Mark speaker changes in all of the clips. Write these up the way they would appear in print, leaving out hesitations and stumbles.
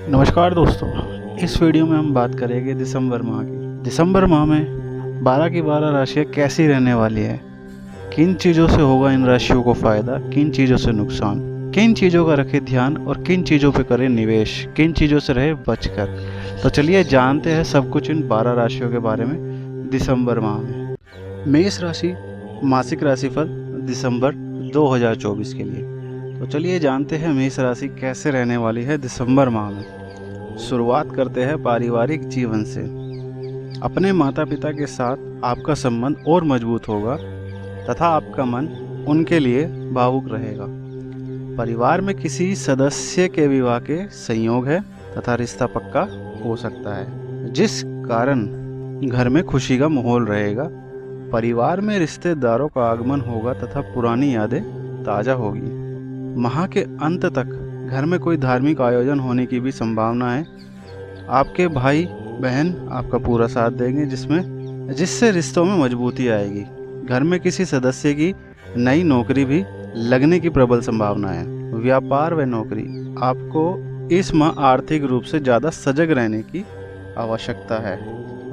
Speaker 1: नमस्कार दोस्तों। इस वीडियो में हम बात करेंगे दिसंबर माह की। दिसंबर माह में 12 की 12 राशियाँ कैसी रहने वाली है, किन चीज़ों से होगा इन राशियों को फ़ायदा, किन चीज़ों से नुकसान, किन चीज़ों का रखें ध्यान और किन चीज़ों पे करें निवेश, किन चीज़ों से रहे बचकर। तो चलिए जानते हैं सब कुछ इन 12 राशियों के बारे में दिसंबर माह में। मेष राशि मासिक राशिफल दिसंबर 2024 के लिए। तो चलिए जानते हैं मेष राशि कैसे रहने वाली है दिसंबर माह में। शुरुआत करते हैं पारिवारिक जीवन से। अपने माता पिता के साथ आपका संबंध और मजबूत होगा तथा आपका मन उनके लिए भावुक रहेगा। परिवार में किसी सदस्य के विवाह के संयोग है तथा रिश्ता पक्का हो सकता है, जिस कारण घर में खुशी का माहौल रहेगा। परिवार में रिश्तेदारों का आगमन होगा तथा पुरानी यादें ताज़ा होगी। माह के अंत तक घर में कोई धार्मिक आयोजन होने की भी संभावना है। आपके भाई बहन आपका पूरा साथ देंगे, जिससे रिश्तों में मजबूती आएगी। घर में किसी सदस्य की नई नौकरी भी लगने की प्रबल संभावना है। व्यापार व नौकरी, आपको इस माह आर्थिक रूप से ज़्यादा सजग रहने की आवश्यकता है।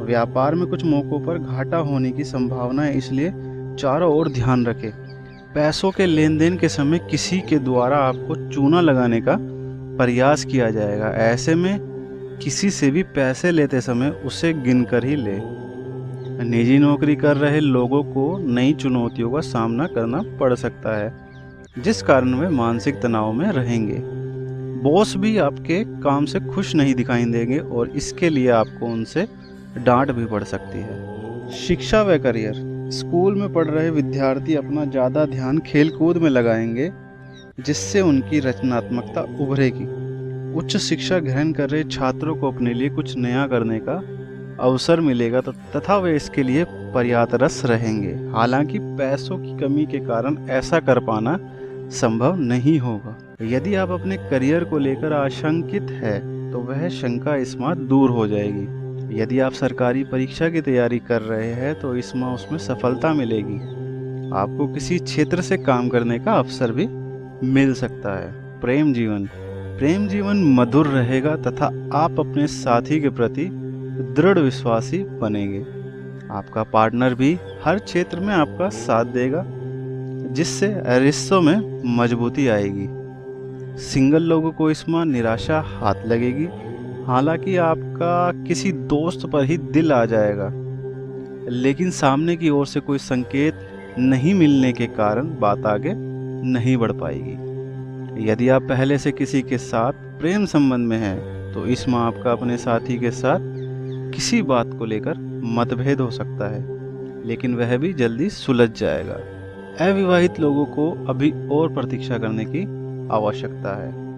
Speaker 1: व्यापार में कुछ मौक़ों पर घाटा होने की संभावना है, इसलिए चारों ओर ध्यान रखें। पैसों के लेन देन के समय किसी के द्वारा आपको चूना लगाने का प्रयास किया जाएगा। ऐसे में किसी से भी पैसे लेते समय उसे गिनकर ही ले। निजी नौकरी कर रहे लोगों को नई चुनौतियों का सामना करना पड़ सकता है, जिस कारण वे मानसिक तनाव में रहेंगे। बॉस भी आपके काम से खुश नहीं दिखाई देंगे और इसके लिए आपको उनसे डांट भी पड़ सकती है। शिक्षा व करियर, स्कूल में पढ़ रहे विद्यार्थी अपना ज़्यादा ध्यान खेलकूद में लगाएंगे, जिससे उनकी रचनात्मकता उभरेगी। उच्च शिक्षा ग्रहण कर रहे छात्रों को अपने लिए कुछ नया करने का अवसर मिलेगा तथा वे इसके लिए प्रयासरत रहेंगे। हालांकि पैसों की कमी के कारण ऐसा कर पाना संभव नहीं होगा। यदि आप अपने करियर को लेकर आशंकित है तो वह शंका इस माह दूर हो जाएगी। यदि आप सरकारी परीक्षा की तैयारी कर रहे हैं तो इस माह उसमें सफलता मिलेगी। आपको किसी क्षेत्र से काम करने का अवसर भी मिल सकता है। प्रेम जीवन मधुर रहेगा तथा आप अपने साथी के प्रति दृढ़ विश्वासी बनेंगे। आपका पार्टनर भी हर क्षेत्र में आपका साथ देगा, जिससे रिश्तों में मजबूती आएगी। सिंगल लोगों को इस माह निराशा हाथ लगेगी। हालांकि आपका किसी दोस्त पर ही दिल आ जाएगा, लेकिन सामने की ओर से कोई संकेत नहीं मिलने के कारण बात आगे नहीं बढ़ पाएगी। यदि आप पहले से किसी के साथ प्रेम संबंध में हैं तो इस माह आपका अपने साथी के साथ किसी बात को लेकर मतभेद हो सकता है, लेकिन वह भी जल्दी सुलझ जाएगा। अविवाहित लोगों को अभी और प्रतीक्षा करने की आवश्यकता है।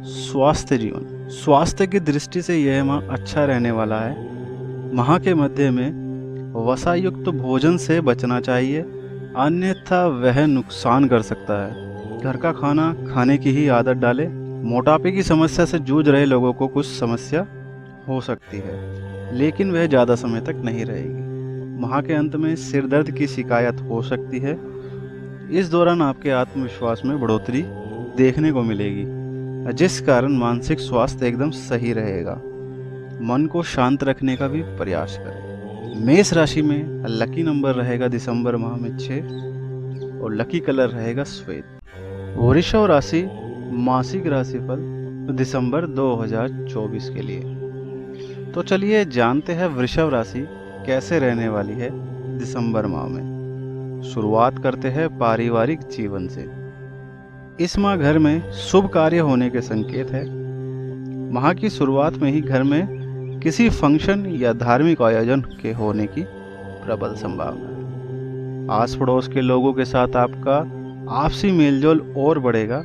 Speaker 1: स्वास्थ्य की दृष्टि से यह माह अच्छा रहने वाला है। माह के मध्य में वसायुक्त भोजन से बचना चाहिए, अन्यथा वह नुकसान कर सकता है। घर का खाना खाने की ही आदत डालें। मोटापे की समस्या से जूझ रहे लोगों को कुछ समस्या हो सकती है, लेकिन वह ज़्यादा समय तक नहीं रहेगी। माह के अंत में सिर दर्द की शिकायत हो सकती है। इस दौरान आपके आत्मविश्वास में बढ़ोतरी देखने को मिलेगी, जिस कारण मानसिक स्वास्थ्य एकदम सही रहेगा। मन को शांत रखने का भी प्रयास करें। मेष राशि में लकी नंबर रहेगा दिसंबर माह में 6 और लकी कलर रहेगा श्वेत। वृषभ राशि मासिक राशिफल दिसंबर 2024 के लिए। तो चलिए जानते हैं वृषभ राशि कैसे रहने वाली है दिसंबर माह में। शुरुआत करते हैं पारिवारिक जीवन से। इस माह घर में शुभ कार्य होने के संकेत है। माह की शुरुआत में ही घर में किसी फंक्शन या धार्मिक आयोजन के होने की प्रबल संभावना है। आस पड़ोस के लोगों के साथ आपका आपसी मेलजोल और बढ़ेगा।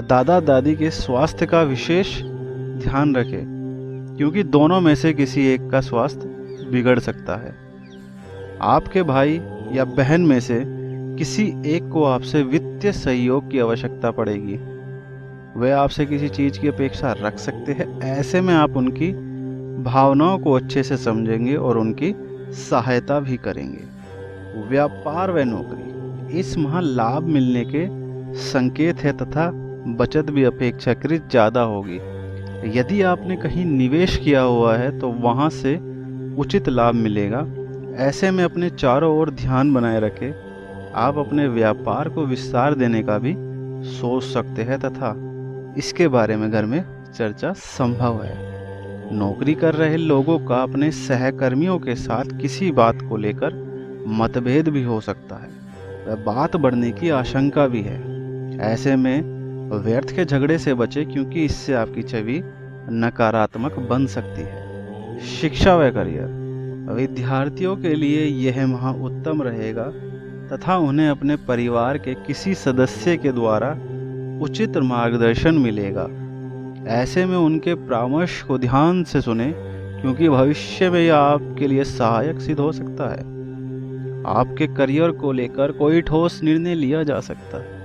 Speaker 1: दादा दादी के स्वास्थ्य का विशेष ध्यान रखें, क्योंकि दोनों में से किसी एक का स्वास्थ्य बिगड़ सकता है। आपके भाई या बहन में से किसी एक को आपसे वित्तीय सहयोग की आवश्यकता पड़ेगी। वे आपसे किसी चीज़ की अपेक्षा रख सकते हैं। ऐसे में आप उनकी भावनाओं को अच्छे से समझेंगे और उनकी सहायता भी करेंगे। व्यापार व नौकरी, इस माह लाभ मिलने के संकेत है तथा बचत भी अपेक्षाकृत ज़्यादा होगी। यदि आपने कहीं निवेश किया हुआ है तो वहाँ से उचित लाभ मिलेगा। ऐसे में अपने चारों ओर ध्यान बनाए रखें। आप अपने व्यापार को विस्तार देने का भी सोच सकते हैं तथा इसके बारे में घर में चर्चा संभव है। नौकरी कर रहे लोगों का अपने सहकर्मियों के साथ किसी बात को लेकर मतभेद भी हो सकता है व बात बढ़ने की आशंका भी है। ऐसे में व्यर्थ के झगड़े से बचें क्योंकि इससे आपकी छवि नकारात्मक बन सकती है। शिक्षा व करियर, विद्यार्थियों के लिए यह माह उत्तम रहेगा तथा उन्हें अपने परिवार के किसी सदस्य के द्वारा उचित मार्गदर्शन मिलेगा। ऐसे में उनके परामर्श को ध्यान से सुने क्योंकि भविष्य में यह आपके लिए सहायक सिद्ध हो सकता है। आपके करियर को लेकर कोई ठोस निर्णय लिया जा सकता है।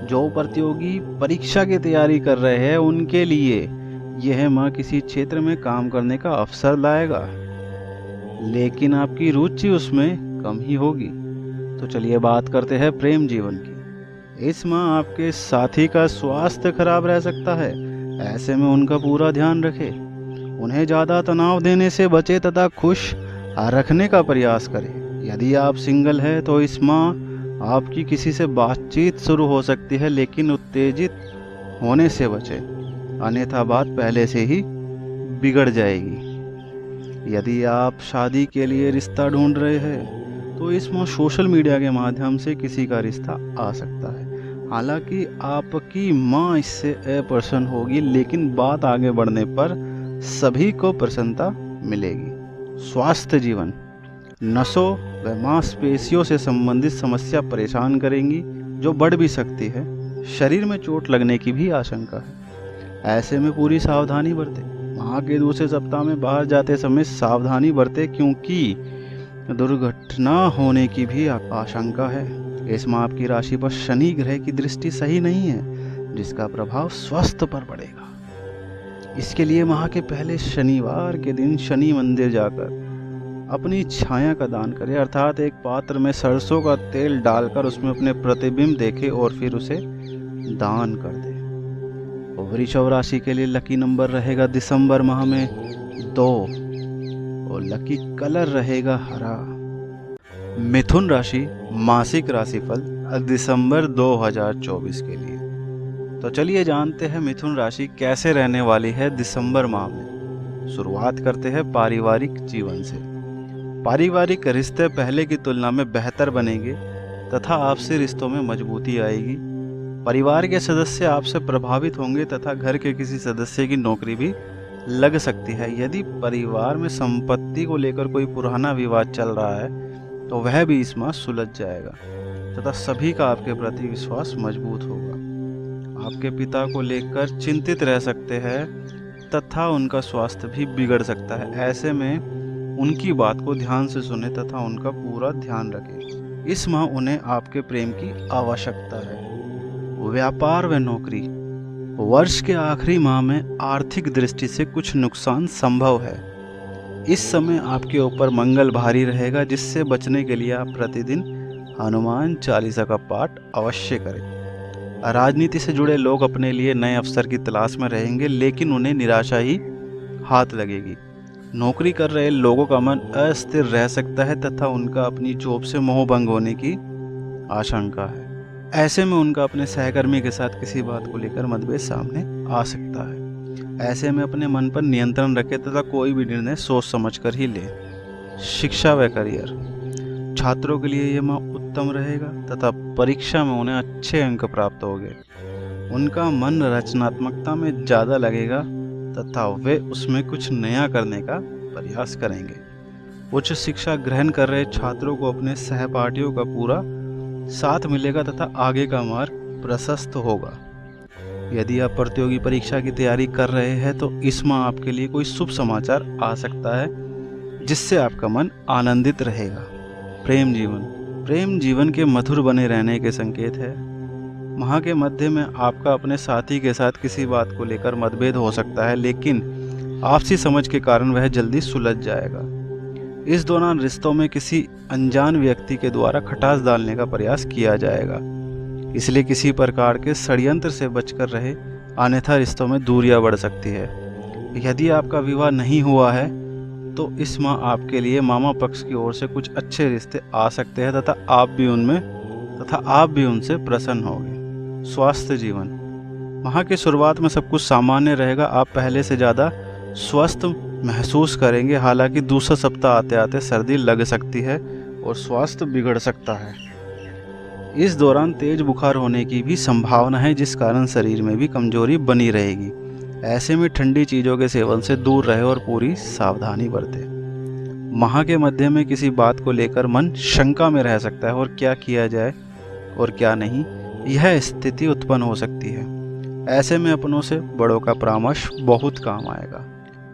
Speaker 1: जो प्रतियोगी परीक्षा की तैयारी कर रहे हैं उनके लिए यह माह किसी क्षेत्र में काम करने का अवसर लाएगा, लेकिन आपकी रुचि उसमें कम ही होगी। तो चलिए बात करते हैं प्रेम जीवन की। इस माह आपके साथी का स्वास्थ्य खराब रह सकता है। ऐसे में उनका पूरा ध्यान रखें। उन्हें ज़्यादा तनाव देने से बचे तथा खुश रखने का प्रयास करें। यदि आप सिंगल हैं तो इस माह आपकी किसी से बातचीत शुरू हो सकती है, लेकिन उत्तेजित होने से बचें, अन्यथा बात पहले से ही बिगड़ जाएगी। यदि आप शादी के लिए रिश्ता ढूंढ रहे हैं तो इस माह सोशल मीडिया के माध्यम से किसी का रिश्ता आ सकता है। हालांकि आपकी माँ इससे अप्रसन्न होगी, लेकिन बात आगे बढ़ने पर सभी को प्रसन्नता मिलेगी। स्वास्थ्य जीवन, नसों व मांसपेशियों से संबंधित समस्या परेशान करेंगी जो बढ़ भी सकती है। शरीर में चोट लगने की भी आशंका है। ऐसे में पूरी सावधानी बरतें। माह के दूसरे सप्ताह में बाहर जाते समय सावधानी बरतें क्योंकि दुर्घटना होने की भी आशंका है। इस माह आपकी राशि पर शनि ग्रह की दृष्टि सही नहीं है, जिसका प्रभाव स्वास्थ्य पर पड़ेगा। इसके लिए माह के पहले शनिवार के दिन शनि मंदिर जाकर अपनी छाया का दान करें, अर्थात एक पात्र में सरसों का तेल डालकर उसमें अपने प्रतिबिंब देखें और फिर उसे दान कर दें। वृषभ राशि के लिए लकी नंबर रहेगा दिसंबर माह में 2 और लकी कलर रहेगा हरा। मिथुन राशि मासिक राशिफल दिसंबर 2024 के लिए। तो चलिए जानते हैं मिथुन राशि कैसे रहने वाली है दिसंबर माह में। शुरुआत करते हैं पारिवारिक जीवन से। पारिवारिक रिश्ते पहले की तुलना में बेहतर बनेंगे तथा आपसी रिश्तों में मजबूती आएगी। परिवार के सदस्य आपसे प्रभावित होंगे तथा घर के किसी सदस्य की नौकरी भी लग सकती है। यदि परिवार में संपत्ति को लेकर कोई पुराना विवाद चल रहा है तो वह भी इस माह सुलझ जाएगा तथा सभी का आपके प्रति विश्वास मजबूत होगा। आपके पिता को लेकर चिंतित रह सकते हैं तथा उनका स्वास्थ्य भी बिगड़ सकता है। ऐसे में उनकी बात को ध्यान से सुने तथा उनका पूरा ध्यान रखें। इस माह उन्हें आपके प्रेम की आवश्यकता है। व्यापार व नौकरी, वर्ष के आखिरी माह में आर्थिक दृष्टि से कुछ नुकसान संभव है। इस समय आपके ऊपर मंगल भारी रहेगा, जिससे बचने के लिए आप प्रतिदिन हनुमान चालीसा का पाठ अवश्य करें। राजनीति से जुड़े लोग अपने लिए नए अवसर की तलाश में रहेंगे, लेकिन उन्हें निराशा ही हाथ लगेगी। नौकरी कर रहे लोगों का मन अस्थिर रह सकता है तथा उनका अपनी जॉब से मोह भंग होने की आशंका है। ऐसे में उनका अपने सहकर्मी के साथ किसी बात को लेकर मतभेद सामने आ सकता है। ऐसे में अपने मन पर नियंत्रण रखें तथा कोई भी निर्णय सोच समझकर ही लें। शिक्षा व करियर, छात्रों के लिए यह माह उत्तम रहेगा तथा परीक्षा में उन्हें अच्छे अंक प्राप्त होंगे। उनका मन रचनात्मकता में ज़्यादा लगेगा तथा वे उसमें कुछ नया करने का प्रयास करेंगे। उच्च शिक्षा ग्रहण कर रहे छात्रों को अपने सहपाठियों का पूरा साथ मिलेगा तथा आगे का मार्ग प्रशस्त होगा। यदि आप प्रतियोगी परीक्षा की तैयारी कर रहे हैं तो इस माह आपके लिए कोई शुभ समाचार आ सकता है, जिससे आपका मन आनंदित रहेगा। प्रेम जीवन के मधुर बने रहने के संकेत है। माह के मध्य में आपका अपने साथी के साथ किसी बात को लेकर मतभेद हो सकता है, लेकिन आपसी समझ के कारण वह जल्दी सुलझ जाएगा। इस दौरान रिश्तों में किसी अनजान व्यक्ति के द्वारा खटास डालने का प्रयास किया जाएगा, इसलिए किसी प्रकार के षड्यंत्र से बचकर रहे, अन्यथा रिश्तों में दूरियां बढ़ सकती है। यदि आपका विवाह नहीं हुआ है तो इस माह आपके लिए मामा पक्ष की ओर से कुछ अच्छे रिश्ते आ सकते हैं तथा आप भी उनसे प्रसन्न होंगे। स्वास्थ्य जीवन, माह की शुरुआत में सब कुछ सामान्य रहेगा। आप पहले से ज़्यादा स्वस्थ महसूस करेंगे। हालांकि दूसरा सप्ताह आते आते सर्दी लग सकती है और स्वास्थ्य बिगड़ सकता है। इस दौरान तेज बुखार होने की भी संभावना है, जिस कारण शरीर में भी कमजोरी बनी रहेगी। ऐसे में ठंडी चीज़ों के सेवन से दूर रहे और पूरी सावधानी बरतें। माह के मध्य में किसी बात को लेकर मन शंका में रह सकता है और क्या किया जाए और क्या नहीं, यह स्थिति उत्पन्न हो सकती है। ऐसे में अपनों से बड़ों का परामर्श बहुत काम आएगा।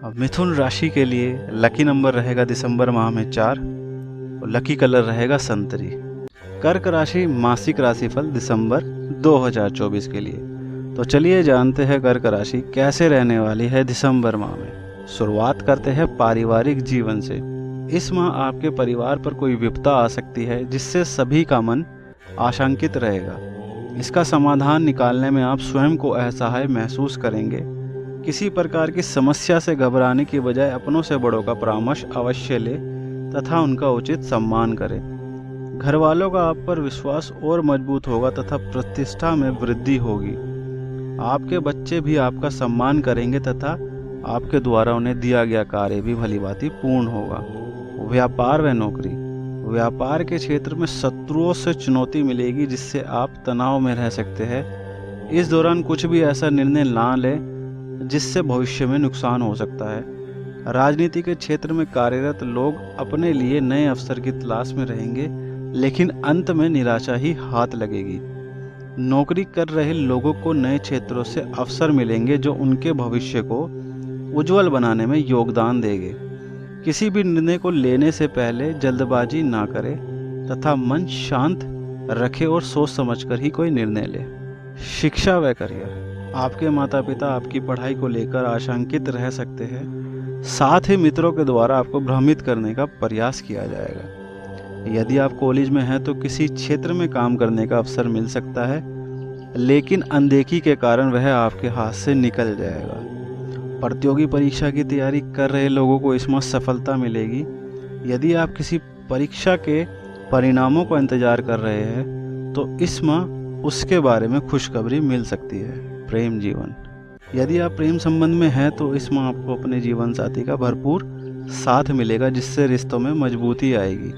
Speaker 1: अब मिथुन राशि के लिए लकी नंबर रहेगा दिसंबर माह में 4 और लकी कलर रहेगा संतरी। कर्क राशि मासिक राशिफल दिसंबर 2024 के लिए। तो चलिए जानते हैं कर्क राशि कैसे रहने वाली है दिसंबर माह में। शुरुआत करते हैं पारिवारिक जीवन से। इस माह आपके परिवार पर कोई विपदा आ सकती है जिससे सभी का मन आशंकित रहेगा। इसका समाधान निकालने में आप स्वयं को असहाय महसूस करेंगे। किसी प्रकार की समस्या से घबराने की बजाय अपनों से बड़ों का परामर्श अवश्य ले तथा उनका उचित सम्मान करें। घर वालों का आप पर विश्वास और मजबूत होगा तथा प्रतिष्ठा में वृद्धि होगी। आपके बच्चे भी आपका सम्मान करेंगे तथा आपके द्वारा उन्हें दिया गया कार्य भी भलीभांति पूर्ण होगा। व्यापार व नौकरी, व्यापार के क्षेत्र में शत्रुओं से चुनौती मिलेगी जिससे आप तनाव में रह सकते हैं। इस दौरान कुछ भी ऐसा निर्णय ना लें जिससे भविष्य में नुकसान हो सकता है। राजनीति के क्षेत्र में कार्यरत लोग अपने लिए नए अवसर की तलाश में रहेंगे, लेकिन अंत में निराशा ही हाथ लगेगी। नौकरी कर रहे लोगों को नए क्षेत्रों से अवसर मिलेंगे जो उनके भविष्य को उज्जवल बनाने में योगदान देंगे। किसी भी निर्णय को लेने से पहले जल्दबाजी ना करें तथा मन शांत रखें और सोच समझकर ही कोई निर्णय लें। शिक्षा व करियर, आपके माता पिता आपकी पढ़ाई को लेकर आशंकित रह सकते हैं। साथ ही मित्रों के द्वारा आपको भ्रमित करने का प्रयास किया जाएगा। यदि आप कॉलेज में हैं तो किसी क्षेत्र में काम करने का अवसर मिल सकता है, लेकिन अनदेखी के कारण वह आपके हाथ से निकल जाएगा। प्रतियोगी परीक्षा की तैयारी कर रहे लोगों को इसमें सफलता मिलेगी। यदि आप किसी परीक्षा के परिणामों का इंतजार कर रहे हैं तो इस माह उसके बारे में खुशखबरी मिल सकती है। प्रेम जीवन, यदि आप प्रेम संबंध में हैं तो इस माह आपको अपने जीवन साथी का भरपूर साथ मिलेगा, जिससे रिश्तों में मजबूती आएगी।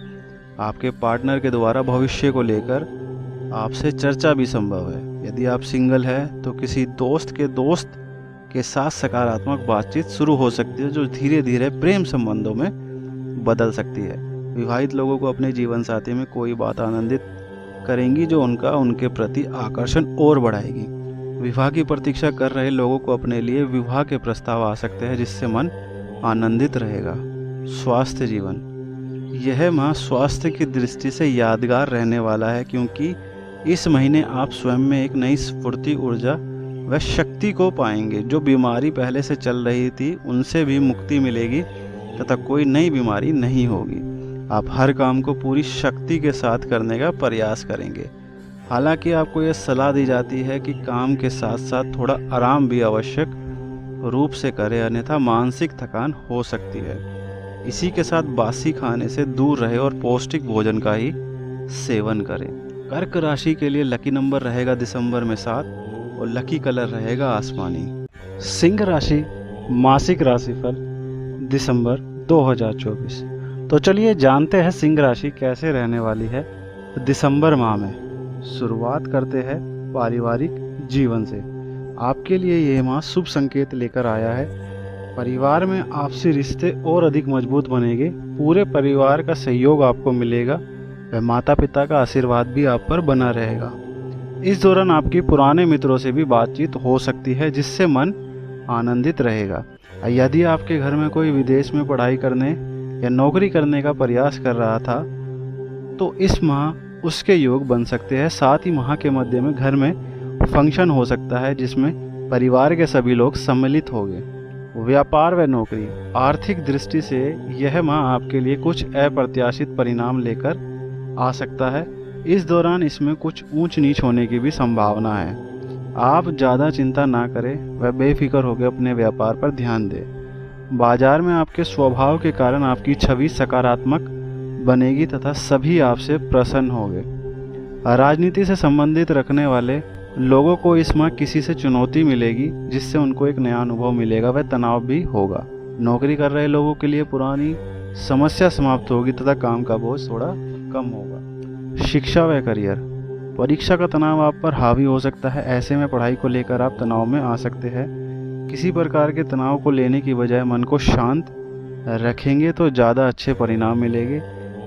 Speaker 1: आपके पार्टनर के द्वारा भविष्य को लेकर आपसे चर्चा भी संभव है। यदि आप सिंगल हैं तो किसी दोस्त के साथ सकारात्मक बातचीत शुरू हो सकती है जो धीरे धीरे प्रेम संबंधों में बदल सकती है। विवाहित लोगों को अपने जीवन साथी में कोई बात आनंदित करेंगी जो उनके प्रति आकर्षण और बढ़ाएगी। विवाह की प्रतीक्षा कर रहे लोगों को अपने लिए विवाह के प्रस्ताव आ सकते हैं जिससे मन आनंदित रहेगा। स्वास्थ्य जीवन, यह माह स्वास्थ्य की दृष्टि से यादगार रहने वाला है, क्योंकि इस महीने आप स्वयं में एक नई स्फूर्ति, ऊर्जा व शक्ति को पाएंगे। जो बीमारी पहले से चल रही थी उनसे भी मुक्ति मिलेगी तथा कोई नई बीमारी नहीं होगी। आप हर काम को पूरी शक्ति के साथ करने का प्रयास करेंगे। हालांकि आपको यह सलाह दी जाती है कि काम के साथ साथ थोड़ा आराम भी आवश्यक रूप से करें, अन्यथा मानसिक थकान हो सकती है। इसी के साथ बासी खाने से दूर रहे और पौष्टिक भोजन का ही सेवन करें। कर्क राशि के लिए लकी नंबर रहेगा दिसंबर में 7 और लकी कलर रहेगा आसमानी। सिंह राशि मासिक राशिफल दिसंबर 2024। तो चलिए जानते हैं सिंह राशि कैसे रहने वाली है दिसंबर माह में। शुरुआत करते हैं पारिवारिक जीवन से। आपके लिए ये माह शुभ संकेत लेकर आया है। परिवार में आपसी रिश्ते और अधिक मजबूत बनेंगे। पूरे परिवार का सहयोग आपको मिलेगा व माता पिता का आशीर्वाद भी आप पर बना रहेगा। इस दौरान आपकी पुराने मित्रों से भी बातचीत हो सकती है जिससे मन आनंदित रहेगा। यदि आपके घर में कोई विदेश में पढ़ाई करने या नौकरी करने का प्रयास कर रहा था तो इस माह उसके योग बन सकते हैं। साथ ही माह के मध्य में घर में फंक्शन हो सकता है जिसमें परिवार के सभी लोग सम्मिलित होंगे। व्यापार व नौकरी, आर्थिक दृष्टि से यह माह आपके लिए कुछ अप्रत्याशित परिणाम लेकर आ सकता है। इस दौरान इसमें कुछ ऊंच नीच होने की भी संभावना है। आप ज़्यादा चिंता ना करें व बेफिक्र होकर अपने व्यापार पर ध्यान दें। बाजार में आपके स्वभाव के कारण आपकी छवि सकारात्मक बनेगी तथा सभी आपसे प्रसन्न होंगे। राजनीति से संबंधित रखने वाले लोगों को इस माह किसी से चुनौती मिलेगी, जिससे उनको एक नया अनुभव मिलेगा व तनाव भी होगा। नौकरी कर रहे लोगों के लिए पुरानी समस्या समाप्त होगी तथा काम का बोझ थोड़ा कम होगा। शिक्षा व करियर, परीक्षा का तनाव आप पर हावी हो सकता है। ऐसे में पढ़ाई को लेकर आप तनाव में आ सकते हैं। किसी प्रकार के तनाव को लेने की बजाय मन को शांत रखेंगे तो ज़्यादा अच्छे परिणाम मिलेंगे।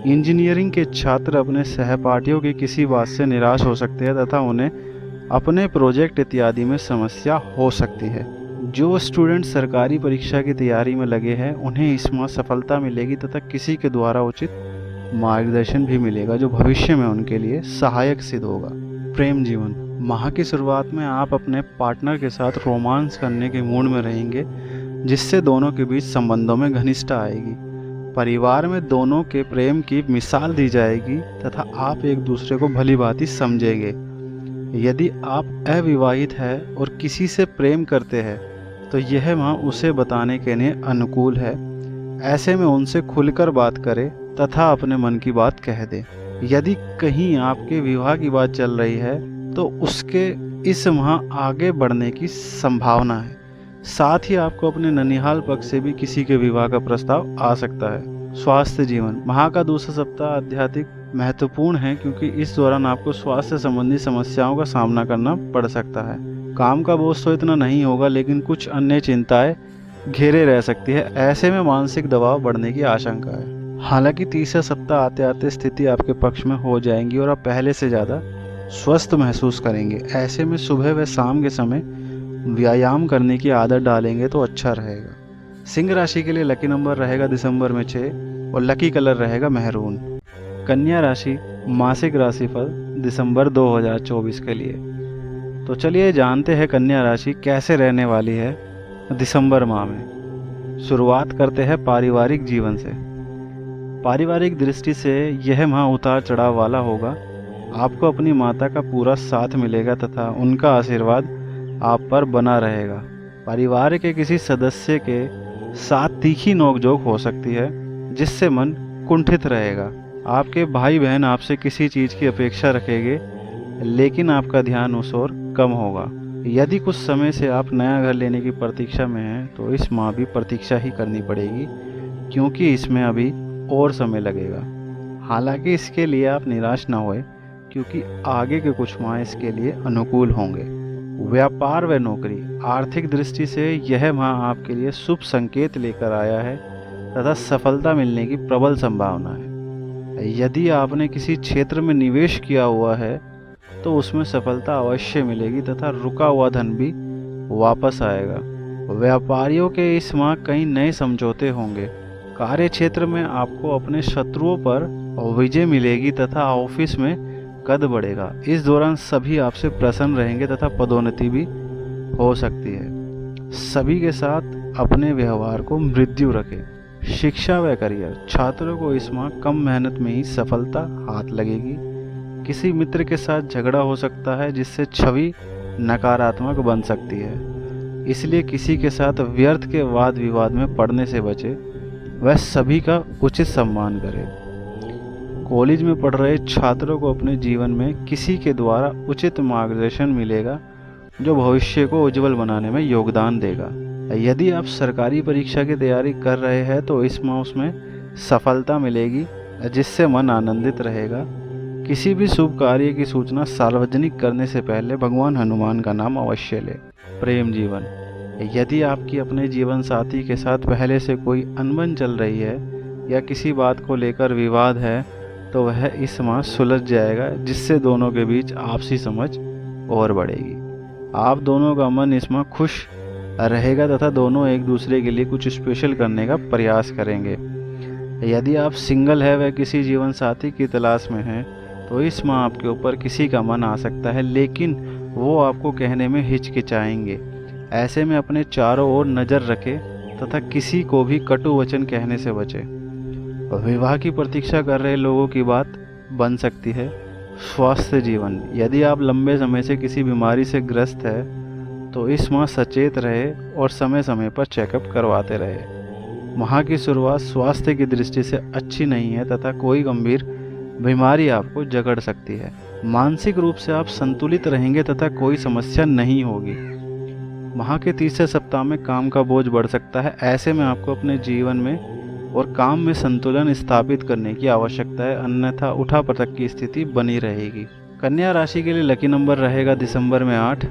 Speaker 1: इंजीनियरिंग के छात्र अपने सहपाठियों की किसी बात से निराश हो सकते हैं तथा उन्हें अपने प्रोजेक्ट इत्यादि में समस्या हो सकती है। जो स्टूडेंट सरकारी परीक्षा की तैयारी में लगे हैं उन्हें इस माह सफलता मिलेगी तथा किसी के द्वारा उचित मार्गदर्शन भी मिलेगा जो भविष्य में उनके लिए सहायक सिद्ध होगा। प्रेम जीवन, माह की शुरुआत में आप अपने पार्टनर के साथ रोमांस करने के मूड में रहेंगे, जिससे दोनों के बीच संबंधों में घनिष्ठता आएगी। परिवार में दोनों के प्रेम की मिसाल दी जाएगी तथा आप एक दूसरे को भली भांति समझेंगे। यदि आप अविवाहित हैं और किसी से प्रेम करते हैं तो यह माह उसे बताने के लिए अनुकूल है। ऐसे में उनसे खुलकर बात करें तथा अपने मन की बात कह दें। यदि कहीं आपके विवाह की बात चल रही है तो उसके इस माह आगे बढ़ने की संभावना है। साथ ही आपको अपने ननिहाल पक्ष से भी किसी के विवाह का प्रस्ताव आ सकता है। स्वास्थ्य जीवन, माह का दूसरा सप्ताह आध्यात्मिक महत्वपूर्ण है क्योंकि इस दौरान आपको स्वास्थ्य संबंधी समस्याओं का सामना करना पड़ सकता है। काम का बोझ तो इतना नहीं होगा, लेकिन कुछ अन्य चिंताएं घेरे रह सकती है। ऐसे में मानसिक दबाव बढ़ने की आशंका है। हालांकि तीसरा सप्ताह आते आते स्थिति आपके पक्ष में हो जाएंगी और आप पहले से ज़्यादा स्वस्थ महसूस करेंगे। ऐसे में सुबह व शाम के समय व्यायाम करने की आदत डालेंगे तो अच्छा रहेगा। सिंह राशि के लिए लकी नंबर रहेगा दिसंबर में 6 और लकी कलर रहेगा मेहरून। कन्या राशि, मासिक राशिफल दिसंबर 2024 के लिए। तो चलिए जानते हैं कन्या राशि कैसे रहने वाली है दिसंबर माह में। शुरुआत करते हैं पारिवारिक जीवन से। पारिवारिक दृष्टि से यह माह उतार चढ़ाव वाला होगा। आपको अपनी माता का पूरा साथ मिलेगा तथा उनका आशीर्वाद आप पर बना रहेगा। परिवार के किसी सदस्य के साथ तीखी नोकझोंक हो सकती है, जिससे मन कुंठित रहेगा। आपके भाई बहन आपसे किसी चीज़ की अपेक्षा रखेंगे, लेकिन आपका ध्यान उस ओर कम होगा। यदि कुछ समय से आप नया घर लेने की प्रतीक्षा में हैं तो इस माह भी प्रतीक्षा ही करनी पड़ेगी, क्योंकि इसमें अभी और समय लगेगा। हालांकि इसके लिए आप निराश ना होए, क्योंकि आगे के कुछ माह इसके लिए अनुकूल होंगे। व्यापार व नौकरी, आर्थिक दृष्टि से यह माह आपके लिए शुभ संकेत लेकर आया है तथा सफलता मिलने की प्रबल संभावना है। यदि आपने किसी क्षेत्र में निवेश किया हुआ है तो उसमें सफलता अवश्य मिलेगी तथा रुका हुआ धन भी वापस आएगा। व्यापारियों के इस माह कई नए समझौते होंगे। कार्य क्षेत्र में आपको अपने शत्रुओं पर विजय मिलेगी तथा ऑफिस में कद बढ़ेगा। इस दौरान सभी आपसे प्रसन्न रहेंगे तथा पदोन्नति भी हो सकती है। सभी के साथ अपने व्यवहार को मृदु रखें। शिक्षा व करियर, छात्रों को इस माह कम मेहनत में ही सफलता हाथ लगेगी। किसी मित्र के साथ झगड़ा हो सकता है, जिससे छवि नकारात्मक बन सकती है। इसलिए किसी के साथ व्यर्थ के वाद विवाद में पड़ने से बचे। वह सभी का उचित सम्मान करें। कॉलेज में पढ़ रहे छात्रों को अपने जीवन में किसी के द्वारा उचित मार्गदर्शन मिलेगा, जो भविष्य को उज्जवल बनाने में योगदान देगा। यदि आप सरकारी परीक्षा की तैयारी कर रहे हैं तो इस माह उसमें सफलता मिलेगी, जिससे मन आनंदित रहेगा। किसी भी शुभ कार्य की सूचना सार्वजनिक करने से पहले भगवान हनुमान का नाम अवश्य लें। प्रेम जीवन, यदि आपकी अपने जीवन साथी के साथ पहले से कोई अनबन चल रही है या किसी बात को लेकर विवाद है तो वह इस माह सुलझ जाएगा, जिससे दोनों के बीच आपसी समझ और बढ़ेगी। आप दोनों का मन इस माह खुश रहेगा तथा दोनों एक दूसरे के लिए कुछ स्पेशल करने का प्रयास करेंगे। यदि आप सिंगल है व किसी जीवन साथी की तलाश में हैं तो इस माह आपके ऊपर किसी का मन आ सकता है, लेकिन वो आपको कहने में हिचकिचाएंगे। ऐसे में अपने चारों ओर नज़र रखें तथा किसी को भी कटु वचन कहने से बचें। विवाह की प्रतीक्षा कर रहे लोगों की बात बन सकती है। स्वास्थ्य जीवन, यदि आप लंबे समय से किसी बीमारी से ग्रस्त है तो इस माह सचेत रहे और समय समय पर चेकअप करवाते रहे। माह की शुरुआत स्वास्थ्य की दृष्टि से अच्छी नहीं है तथा कोई गंभीर बीमारी आपको जकड़ सकती है। मानसिक रूप से आप संतुलित रहेंगे तथा कोई समस्या नहीं होगी। माह के तीसरे सप्ताह में काम का बोझ बढ़ सकता है। ऐसे में आपको अपने जीवन में और काम में संतुलन स्थापित करने की आवश्यकता है, अन्यथा उठापटक की स्थिति बनी रहेगी। कन्या राशि के लिए लकी नंबर रहेगा दिसंबर में 8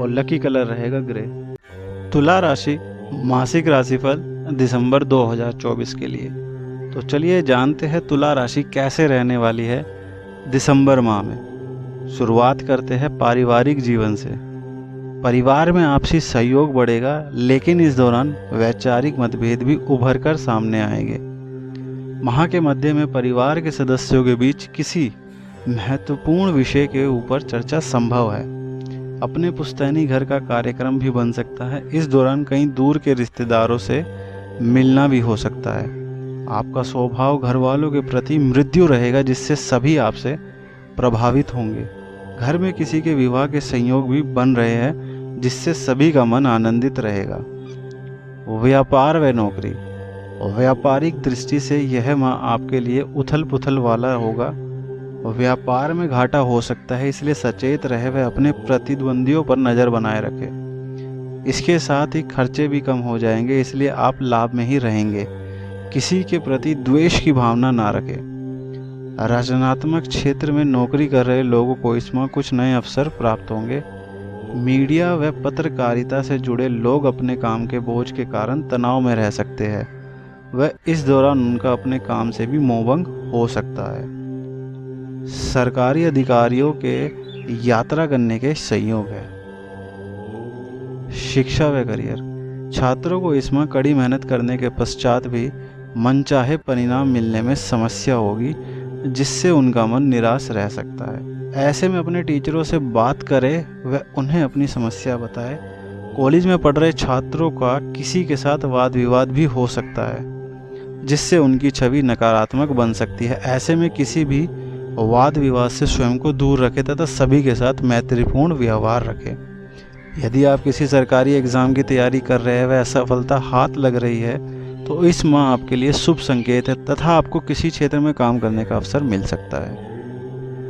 Speaker 1: और लकी कलर रहेगा ग्रे। तुला राशि मासिक राशिफल दिसंबर 2024 के लिए। तो चलिए जानते हैं तुला राशि कैसे रहने वाली है दिसंबर माह में। शुरुआत करते हैं पारिवारिक जीवन से। परिवार में आपसी सहयोग बढ़ेगा, लेकिन इस दौरान वैचारिक मतभेद भी उभर कर सामने आएंगे। माह के मध्य में परिवार के सदस्यों के बीच किसी महत्वपूर्ण विषय के ऊपर चर्चा संभव है। अपने पुश्तैनी घर का कार्यक्रम भी बन सकता है। इस दौरान कहीं दूर के रिश्तेदारों से मिलना भी हो सकता है। आपका स्वभाव घर वालों के प्रति मृदु रहेगा, जिससे सभी आपसे प्रभावित होंगे। घर में किसी के विवाह के संयोग भी बन रहे हैं, जिससे सभी का मन आनंदित रहेगा। व्यापार व नौकरी, व्यापारिक दृष्टि से यह माह आपके लिए उथल पुथल वाला होगा। व्यापार में घाटा हो सकता है, इसलिए सचेत रहे व अपने प्रतिद्वंदियों पर नज़र बनाए रखें। इसके साथ ही खर्चे भी कम हो जाएंगे, इसलिए आप लाभ में ही रहेंगे। किसी के प्रति द्वेष की भावना ना रखें। रचनात्मक क्षेत्र में नौकरी कर रहे लोगों को इस माह कुछ नए अवसर प्राप्त होंगे। मीडिया व पत्रकारिता से जुड़े लोग अपने काम के बोझ के कारण तनाव में रह सकते हैं। वह इस दौरान उनका अपने काम से भी मोहभंग हो सकता है। सरकारी अधिकारियों के यात्रा करने के संयोग है। शिक्षा व करियर, छात्रों को इस माह कड़ी मेहनत करने के पश्चात भी मनचाहे परिणाम मिलने में समस्या होगी, जिससे उनका मन निराश रह सकता है। ऐसे में अपने टीचरों से बात करें व उन्हें अपनी समस्या बताएं। कॉलेज में पढ़ रहे छात्रों का किसी के साथ वाद विवाद भी हो सकता है, जिससे उनकी छवि नकारात्मक बन सकती है। ऐसे में किसी भी वाद विवाद से स्वयं को दूर रखें तथा सभी के साथ मैत्रीपूर्ण व्यवहार रखें। यदि आप किसी सरकारी एग्ज़ाम की तैयारी कर रहे हैं व असफलता हाथ लग रही है, तो इस माह आपके लिए शुभ संकेत है तथा आपको किसी क्षेत्र में काम करने का अवसर मिल सकता है।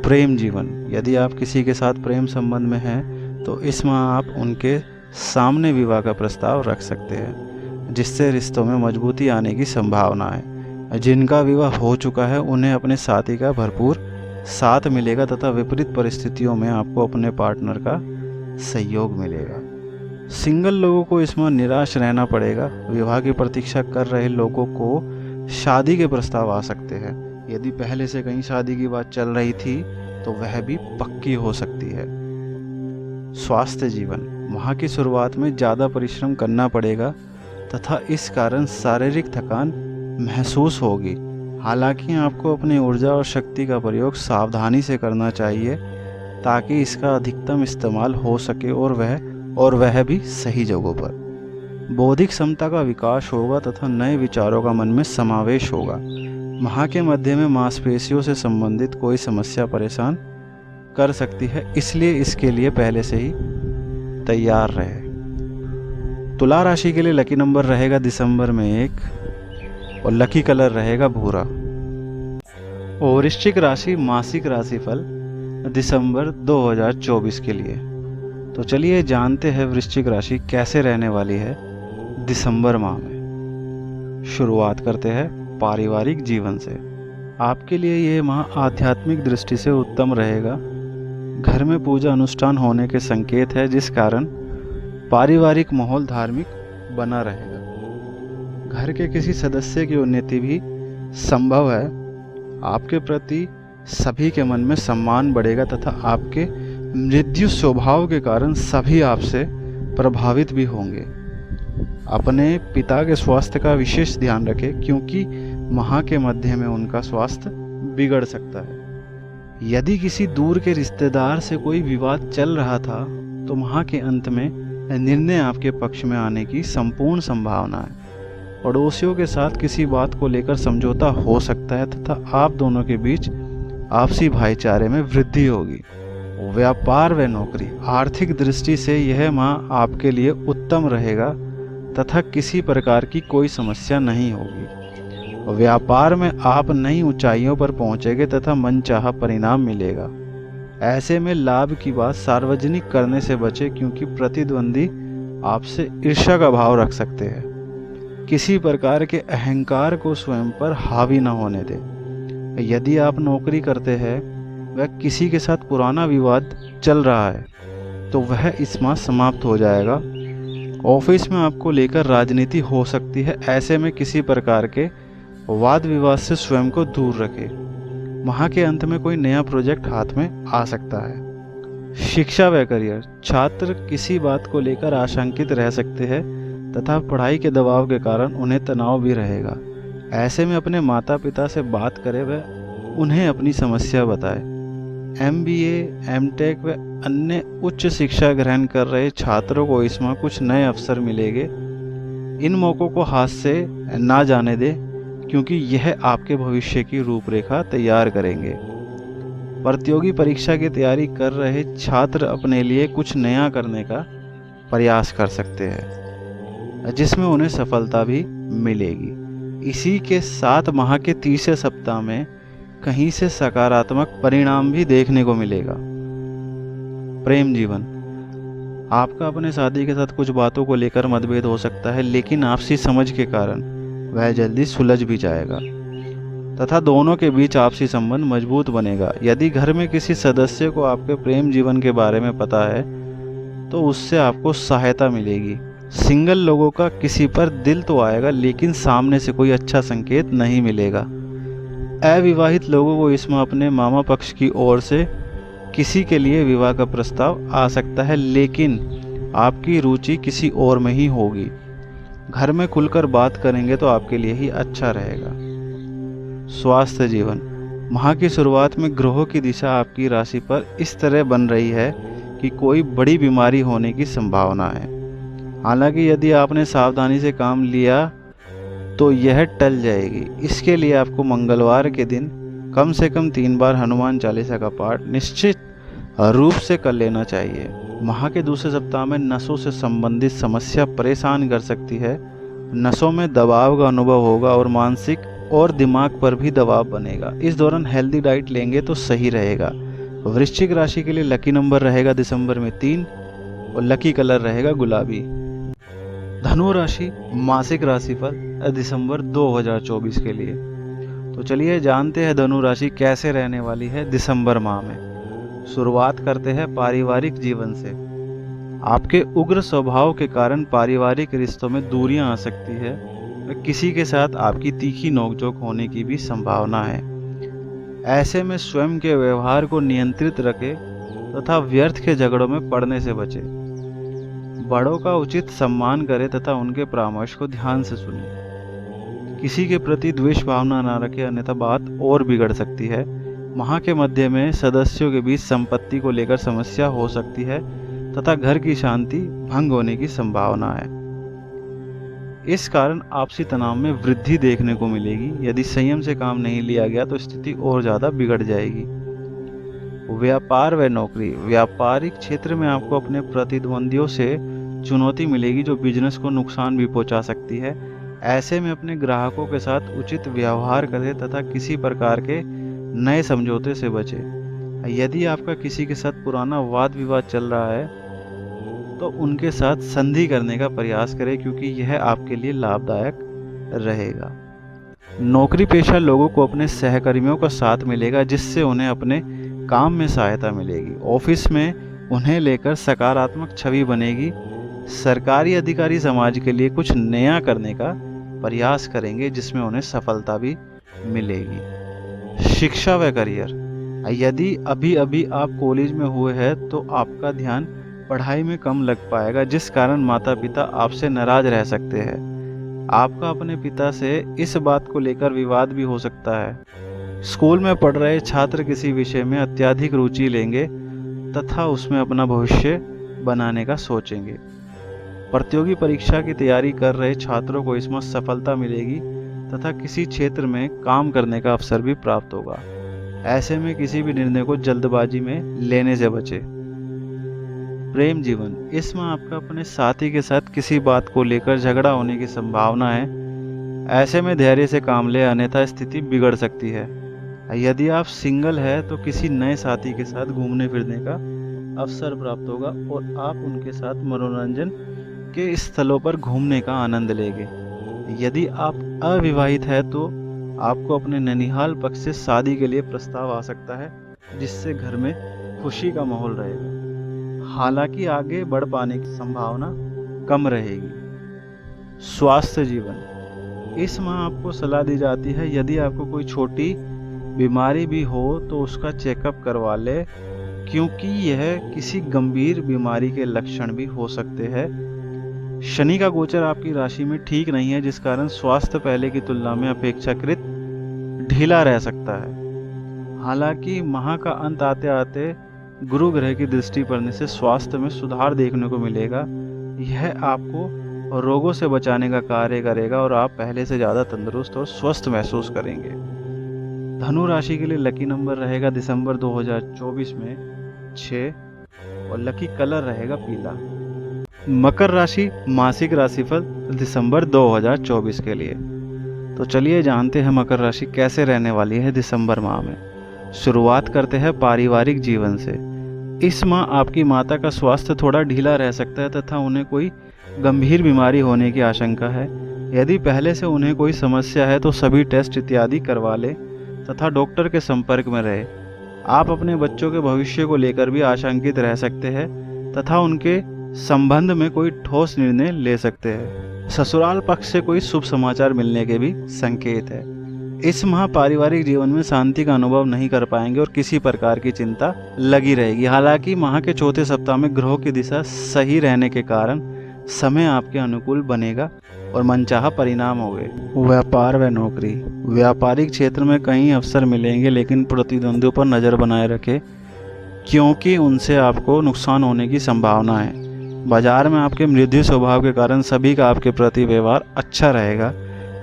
Speaker 1: प्रेम जीवन, यदि आप किसी के साथ प्रेम संबंध में हैं तो इस माह आप उनके सामने विवाह का प्रस्ताव रख सकते हैं, जिससे रिश्तों में मजबूती आने की संभावना है। जिनका विवाह हो चुका है उन्हें अपने साथी का भरपूर साथ मिलेगा तथा विपरीत परिस्थितियों में आपको अपने पार्टनर का सहयोग मिलेगा। सिंगल लोगों को इस माह निराश रहना पड़ेगा। विवाह की प्रतीक्षा कर रहे लोगों को शादी के प्रस्ताव आ सकते हैं। यदि पहले से कहीं शादी की बात चल रही थी तो वह भी पक्की हो सकती है। स्वास्थ्य जीवन, माह की शुरुआत में ज़्यादा परिश्रम करना पड़ेगा तथा इस कारण शारीरिक थकान महसूस होगी। हालांकि आपको अपनी ऊर्जा और शक्ति का प्रयोग सावधानी से करना चाहिए, ताकि इसका अधिकतम इस्तेमाल हो सके और वह भी सही जगहों पर। बौद्धिक क्षमता का विकास होगा तथा नए विचारों का मन में समावेश होगा। माह के मध्य में मांसपेशियों से संबंधित कोई समस्या परेशान कर सकती है, इसलिए इसके लिए पहले से ही तैयार रहे। तुला राशि के लिए लकी नंबर रहेगा दिसंबर में 1 और लकी कलर रहेगा भूरा। और वृश्चिक राशि मासिक राशिफल दिसंबर 2024 के लिए। तो चलिए जानते हैं वृश्चिक राशि कैसे रहने वाली है दिसंबर माह में। शुरुआत करते हैं पारिवारिक जीवन से। आपके लिए ये माह आध्यात्मिक दृष्टि से उत्तम रहेगा। घर में पूजा अनुष्ठान होने के संकेत है, जिस कारण पारिवारिक माहौल धार्मिक बना रहेगा। घर के किसी सदस्य की उन्नति भी संभव है। आपके प्रति सभी के मन में सम्मान बढ़ेगा तथा आपके मृदु स्वभाव के कारण सभी आपसे प्रभावित भी होंगे। अपने पिता के स्वास्थ्य का विशेष ध्यान रखें, क्योंकि माह के मध्य में उनका स्वास्थ्य बिगड़ सकता है। यदि किसी दूर के रिश्तेदार से कोई विवाद चल रहा था तो माह के अंत में निर्णय आपके पक्ष में आने की संपूर्ण संभावना है। पड़ोसियों के साथ किसी बात को लेकर समझौता हो सकता है तथा आप दोनों के बीच आपसी भाईचारे में वृद्धि होगी। व्यापार व नौकरी, आर्थिक दृष्टि से यह माह आपके लिए उत्तम रहेगा तथा किसी प्रकार की कोई समस्या नहीं होगी। व्यापार में आप नई ऊंचाइयों पर पहुंचेंगे तथा मनचाहा परिणाम मिलेगा। ऐसे में लाभ की बात सार्वजनिक करने से बचे, क्योंकि प्रतिद्वंदी आपसे ईर्ष्या का भाव रख सकते हैं। किसी प्रकार के अहंकार को स्वयं पर हावी न होने दें। यदि आप नौकरी करते हैं वह किसी के साथ पुराना विवाद चल रहा है तो वह इस माह समाप्त हो जाएगा। ऑफिस में आपको लेकर राजनीति हो सकती है, ऐसे में किसी प्रकार के वाद विवाद से स्वयं को दूर रखें। माह के अंत में कोई नया प्रोजेक्ट हाथ में आ सकता है। शिक्षा व करियर, छात्र किसी बात को लेकर आशंकित रह सकते हैं तथा पढ़ाई के दबाव के कारण उन्हें तनाव भी रहेगा। ऐसे में अपने माता पिता से बात करें व उन्हें अपनी समस्या बताएं। MBA, MTech व अन्य उच्च शिक्षा ग्रहण कर रहे छात्रों को इसमें कुछ नए अवसर मिलेंगे। इन मौक़ों को हाथ से ना जाने दें, क्योंकि यह आपके भविष्य की रूपरेखा तैयार करेंगे। प्रतियोगी परीक्षा की तैयारी कर रहे छात्र अपने लिए कुछ नया करने का प्रयास कर सकते हैं, जिसमें उन्हें सफलता भी मिलेगी। इसी के साथ माह के तीसरे सप्ताह में कहीं से सकारात्मक परिणाम भी देखने को मिलेगा। प्रेम जीवन, आपका अपने साथी के साथ कुछ बातों को लेकर मतभेद हो सकता है, लेकिन आपसी समझ के कारण वह जल्दी सुलझ भी जाएगा तथा दोनों के बीच आपसी संबंध मजबूत बनेगा। यदि घर में किसी सदस्य को आपके प्रेम जीवन के बारे में पता है तो उससे आपको सहायता मिलेगी। सिंगल लोगों का किसी पर दिल तो आएगा, लेकिन सामने से कोई अच्छा संकेत नहीं मिलेगा। अविवाहित लोगों को इसमें अपने मामा पक्ष की ओर से किसी के लिए विवाह का प्रस्ताव आ सकता है, लेकिन आपकी रुचि किसी और में ही होगी। घर में खुलकर बात करेंगे तो आपके लिए ही अच्छा रहेगा। स्वास्थ्य जीवन, माह की शुरुआत में ग्रहों की दिशा आपकी राशि पर इस तरह बन रही है कि कोई बड़ी बीमारी होने की संभावना है। हालांकि यदि आपने सावधानी से काम लिया तो यह टल जाएगी। इसके लिए आपको मंगलवार के दिन कम से कम 3 बार हनुमान चालीसा का पाठ निश्चित रूप से कर लेना चाहिए। माह के दूसरे सप्ताह में नसों से संबंधित समस्या परेशान कर सकती है। नसों में दबाव का अनुभव होगा और मानसिक और दिमाग पर भी दबाव बनेगा। इस दौरान हेल्दी डाइट लेंगे तो सही रहेगा। वृश्चिक राशि के लिए लकी नंबर रहेगा दिसंबर में 3 और लकी कलर रहेगा गुलाबी। धनु राशि मासिक राशि पर दिसंबर 2024 के लिए। तो चलिए जानते हैं धनु राशि कैसे रहने वाली है दिसंबर माह में। शुरुआत करते हैं पारिवारिक जीवन से। आपके उग्र स्वभाव के कारण पारिवारिक रिश्तों में दूरियां आ सकती है। किसी के साथ आपकी तीखी नोकझोंक होने की भी संभावना है। ऐसे में स्वयं के व्यवहार को नियंत्रित रखें तथा व्यर्थ के झगड़ों में पड़ने से बचें। बड़ों का उचित सम्मान करें तथा उनके परामर्श को ध्यान से सुनें। किसी के प्रति द्वेष भावना न रखें, अन्यथा बात और बिगड़ सकती है। माह के मध्य में सदस्यों के बीच संपत्ति को लेकर समस्या हो सकती है तथा घर की शांति भंग होने की संभावना है। इस कारण आपसी तनाव में वृद्धि देखने को मिलेगी। यदि संयम से काम नहीं लिया गया तो स्थिति और ज़्यादा बिगड़ जाएगी। व्यापार व नौकरी, व्यापारिक क्षेत्र में आपको अपने प्रतिद्वंदियों से चुनौती मिलेगी जो बिजनेस को नुकसान भी पहुंचा सकती है। ऐसे में अपने ग्राहकों के साथ उचित व्यवहार करें तथा किसी प्रकार के नए समझौते से बचें। यदि आपका किसी के साथ पुराना वाद विवाद चल रहा है तो उनके साथ संधि करने का प्रयास करें, क्योंकि यह आपके लिए लाभदायक रहेगा। नौकरी पेशा लोगों को अपने सहकर्मियों का साथ मिलेगा, जिससे उन्हें अपने काम में सहायता मिलेगी। ऑफिस में उन्हें लेकर सकारात्मक छवि बनेगी। सरकारी अधिकारी समाज के लिए कुछ नया करने का प्रयास करेंगे, जिसमें उन्हें सफलता भी मिलेगी। शिक्षा व करियर, यदि अभी अभी आप कॉलेज में हुए हैं तो आपका ध्यान पढ़ाई में कम लग पाएगा, जिस कारण माता पिता आपसे नाराज रह सकते हैं। आपका अपने पिता से इस बात को लेकर विवाद भी हो सकता है। स्कूल में पढ़ रहे छात्र किसी विषय में अत्यधिक रुचि लेंगे तथा उसमें अपना भविष्य बनाने का सोचेंगे। प्रतियोगी परीक्षा की तैयारी कर रहे छात्रों को इसमें सफलता मिलेगी तथा किसी क्षेत्र में काम करने का अवसर भी प्राप्त होगा। ऐसे में किसी भी निर्णय को जल्दबाजी में लेने से बचे। प्रेम जीवन, इस माह आपका अपने साथी के साथ किसी बात को लेकर झगड़ा होने की संभावना है। ऐसे में धैर्य से काम ले, अन्यथा स्थिति बिगड़ सकती है। यदि आप सिंगल है तो किसी नए साथी के साथ घूमने फिरने का अवसर प्राप्त होगा और आप उनके साथ मनोरंजन के स्थलों पर घूमने का आनंद लेंगे। यदि आप अविवाहित है तो आपको अपने ननिहाल पक्ष से शादी के लिए प्रस्ताव आ सकता है, जिससे घर में खुशी का माहौल रहेगा। हालांकि आगे बढ़ पाने की संभावना कम रहेगी। स्वास्थ्य जीवन, इस माह आपको सलाह दी जाती है यदि आपको कोई छोटी बीमारी भी हो तो उसका चेकअप करवा ले, क्योंकि यह किसी गंभीर बीमारी के लक्षण भी हो सकते हैं। शनि का गोचर आपकी राशि में ठीक नहीं है, जिस कारण स्वास्थ्य पहले की तुलना में अपेक्षाकृत ढीला रह सकता है। हालांकि माह का अंत आते आते गुरु ग्रह की दृष्टि पड़ने से स्वास्थ्य में सुधार देखने को मिलेगा। यह आपको रोगों से बचाने का कार्य करेगा और आप पहले से ज़्यादा तंदुरुस्त और स्वस्थ महसूस करेंगे। धनु राशि के लिए लकी नंबर रहेगा दिसंबर 2024 में 6 और लकी कलर रहेगा पीला। मकर राशि मासिक राशिफल दिसंबर 2024 के लिए। तो चलिए जानते हैं मकर राशि कैसे रहने वाली है दिसंबर माह में। शुरुआत करते हैं पारिवारिक जीवन से। इस माह आपकी माता का स्वास्थ्य थोड़ा ढीला रह सकता है तथा उन्हें कोई गंभीर बीमारी होने की आशंका है। यदि पहले से उन्हें कोई समस्या है तो सभी टेस्ट इत्यादि करवा लें तथा डॉक्टर के संपर्क में रहे। आप अपने बच्चों के भविष्य को लेकर भी आशंकित रह सकते हैं तथा उनके संबंध में कोई ठोस निर्णय ले सकते हैं। ससुराल पक्ष से कोई शुभ समाचार मिलने के भी संकेत है। इस माह पारिवारिक जीवन में शांति का अनुभव नहीं कर पाएंगे और किसी प्रकार की चिंता लगी रहेगी। हालांकि माह के चौथे सप्ताह में ग्रहों की दिशा सही रहने के कारण समय आपके अनुकूल बनेगा और मनचाहा परिणाम होंगे। व्यापार व नौकरी, व्यापारिक क्षेत्र में कई अवसर मिलेंगे, लेकिन प्रतिद्वंदियों पर नज़र बनाए रखें, क्योंकि उनसे आपको नुकसान होने की संभावना है। बाजार में आपके मृदु स्वभाव के कारण सभी का आपके प्रति व्यवहार अच्छा रहेगा।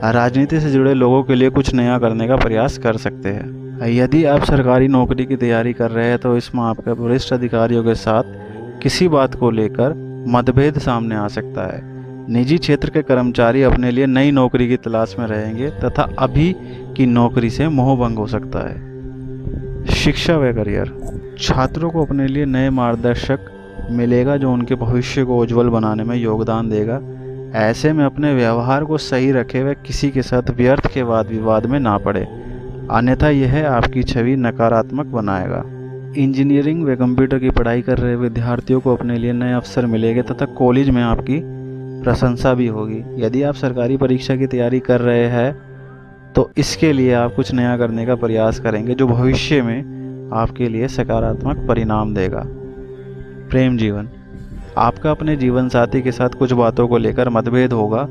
Speaker 1: राजनीति से जुड़े लोगों के लिए कुछ नया करने का प्रयास कर सकते हैं। यदि आप सरकारी नौकरी की तैयारी कर रहे हैं तो इसमें आपके वरिष्ठ अधिकारियों के साथ किसी बात को लेकर मतभेद सामने आ सकता है। निजी क्षेत्र के कर्मचारी अपने लिए नई नौकरी की तलाश में रहेंगे तथा अभी की नौकरी से मोहभंग हो सकता है। शिक्षा व करियर, छात्रों को अपने लिए नए मार्गदर्शक मिलेगा जो उनके भविष्य को उज्जवल बनाने में योगदान देगा। ऐसे में अपने व्यवहार को सही रखे व किसी के साथ व्यर्थ के वाद विवाद में ना पड़े, अन्यथा यह आपकी छवि नकारात्मक बनाएगा। इंजीनियरिंग व कंप्यूटर की पढ़ाई कर रहे विद्यार्थियों को अपने लिए नए अवसर मिलेंगे तथा कॉलेज में आपकी प्रशंसा भी होगी। यदि आप सरकारी परीक्षा की तैयारी कर रहे हैं तो इसके लिए आप कुछ नया करने का प्रयास करेंगे जो भविष्य में आपके लिए सकारात्मक परिणाम देगा। प्रेम जीवन, आपका अपने जीवन साथी के साथ कुछ बातों को लेकर मतभेद होगा।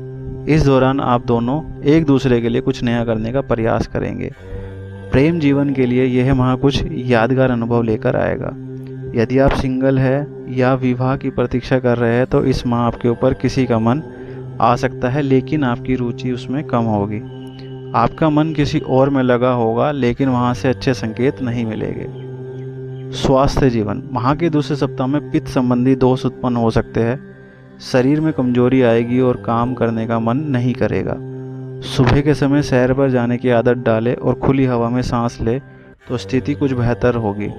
Speaker 1: इस दौरान आप दोनों एक दूसरे के लिए कुछ नया करने का प्रयास करेंगे। प्रेम जीवन के लिए यह माह कुछ यादगार अनुभव लेकर आएगा। यदि आप सिंगल है या विवाह की प्रतीक्षा कर रहे हैं तो इस माह आपके ऊपर किसी का मन आ सकता है, लेकिन आपकी रुचि उसमें कम होगी। आपका मन किसी और में लगा होगा, लेकिन वहाँ से अच्छे संकेत नहीं मिलेंगे। स्वास्थ्य जीवन, माह के दूसरे सप्ताह में पित्त संबंधी दोष उत्पन्न हो सकते हैं। शरीर में कमजोरी आएगी और काम करने का मन नहीं करेगा। सुबह के समय सैर पर जाने की आदत डालें और खुली हवा में सांस लें तो स्थिति कुछ बेहतर होगी।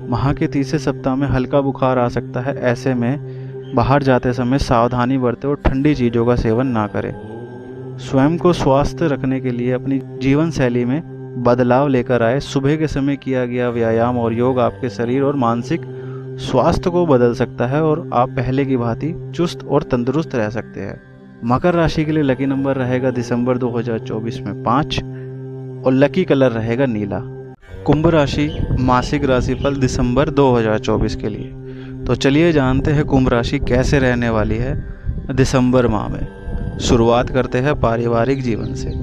Speaker 1: माह के तीसरे सप्ताह में हल्का बुखार आ सकता है। ऐसे में बाहर जाते समय सावधानी बरतें और ठंडी चीज़ों का सेवन ना करें। स्वयं को स्वस्थ रखने के लिए अपनी जीवन शैली में बदलाव लेकर आए। सुबह के समय किया गया व्यायाम और योग आपके शरीर और मानसिक स्वास्थ्य को बदल सकता है और आप पहले की भांति चुस्त और तंदुरुस्त रह सकते हैं। मकर राशि के लिए लकी नंबर रहेगा दिसंबर 2024 में 5 और लकी कलर रहेगा नीला। कुंभ राशि मासिक राशिफल दिसंबर 2024 के लिए। तो चलिए जानते हैं कुंभ राशि कैसे रहने वाली है दिसंबर माह में। शुरुआत करते हैं पारिवारिक जीवन से।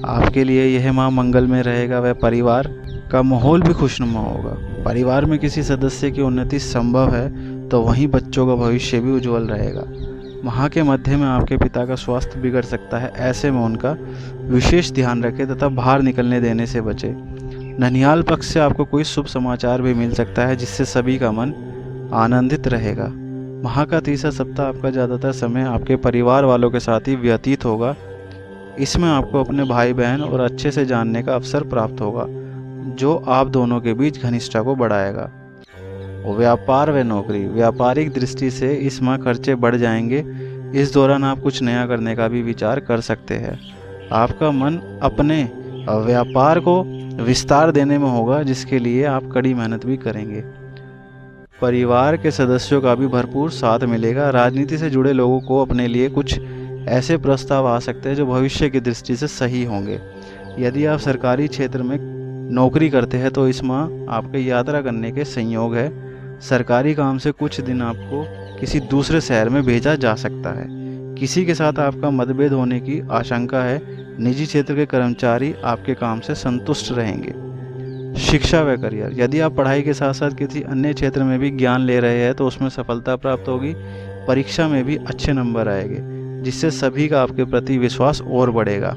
Speaker 1: आपके लिए यह माह मंगल में रहेगा व परिवार का माहौल भी खुशनुमा होगा। परिवार में किसी सदस्य की उन्नति संभव है तो वहीं बच्चों का भविष्य भी उज्जवल रहेगा। माह के मध्य में आपके पिता का स्वास्थ्य बिगड़ सकता है। ऐसे में उनका विशेष ध्यान रखें तथा बाहर निकलने देने से बचें। ननिहाल पक्ष से आपको कोई शुभ समाचार भी मिल सकता है जिससे सभी का मन आनंदित रहेगा। माह का तीसरा सप्ताह आपका ज़्यादातर समय आपके परिवार वालों के साथ ही व्यतीत होगा। इसमें आपको अपने भाई बहन और अच्छे से जानने का अवसर प्राप्त होगा, जो आप दोनों के बीच घनिष्ठता को बढ़ाएगा। व्यापार व नौकरी, व्यापारिक दृष्टि से इस माह खर्चे बढ़ जाएंगे। इस दौरान आप कुछ नया करने का भी विचार कर सकते हैं। आपका मन अपने व्यापार को विस्तार देने में होगा, जिसके लिए आप कड़ी मेहनत भी करेंगे। परिवार के सदस्यों का भी भरपूर साथ मिलेगा। राजनीति से जुड़े लोगों को अपने लिए कुछ ऐसे प्रस्ताव आ सकते हैं जो भविष्य की दृष्टि से सही होंगे। यदि आप सरकारी क्षेत्र में नौकरी करते हैं तो इस माह आपके यात्रा करने के संयोग है। सरकारी काम से कुछ दिन आपको किसी दूसरे शहर में भेजा जा सकता है। किसी के साथ आपका मतभेद होने की आशंका है। निजी क्षेत्र के कर्मचारी आपके काम से संतुष्ट रहेंगे। शिक्षा व करियर, यदि आप पढ़ाई के साथ साथ किसी अन्य क्षेत्र में भी ज्ञान ले रहे हैं तो उसमें सफलता प्राप्त होगी। परीक्षा में भी अच्छे नंबर आएंगे, जिससे सभी का आपके प्रति विश्वास और बढ़ेगा।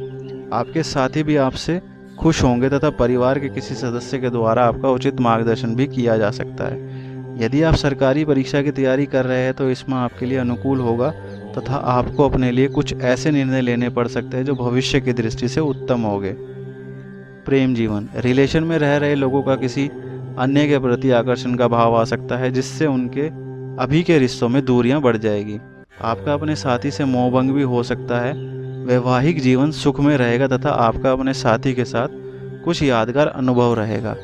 Speaker 1: आपके साथी भी आपसे खुश होंगे तथा परिवार के किसी सदस्य के द्वारा आपका उचित मार्गदर्शन भी किया जा सकता है। यदि आप सरकारी परीक्षा की तैयारी कर रहे हैं तो इसमें आपके लिए अनुकूल होगा तथा आपको अपने लिए कुछ ऐसे निर्णय लेने पड़ सकते हैं जो भविष्य की दृष्टि से उत्तम होंगे। प्रेम जीवन, रिलेशन में रह रहे लोगों का किसी अन्य के प्रति आकर्षण का भाव आ सकता है, जिससे उनके अभी के रिश्तों में दूरियां बढ़ जाएगी। आपका अपने साथी से मोहभंग भी हो सकता है। वैवाहिक जीवन सुख में रहेगा तथा आपका अपने साथी के साथ कुछ यादगार अनुभव रहेगा।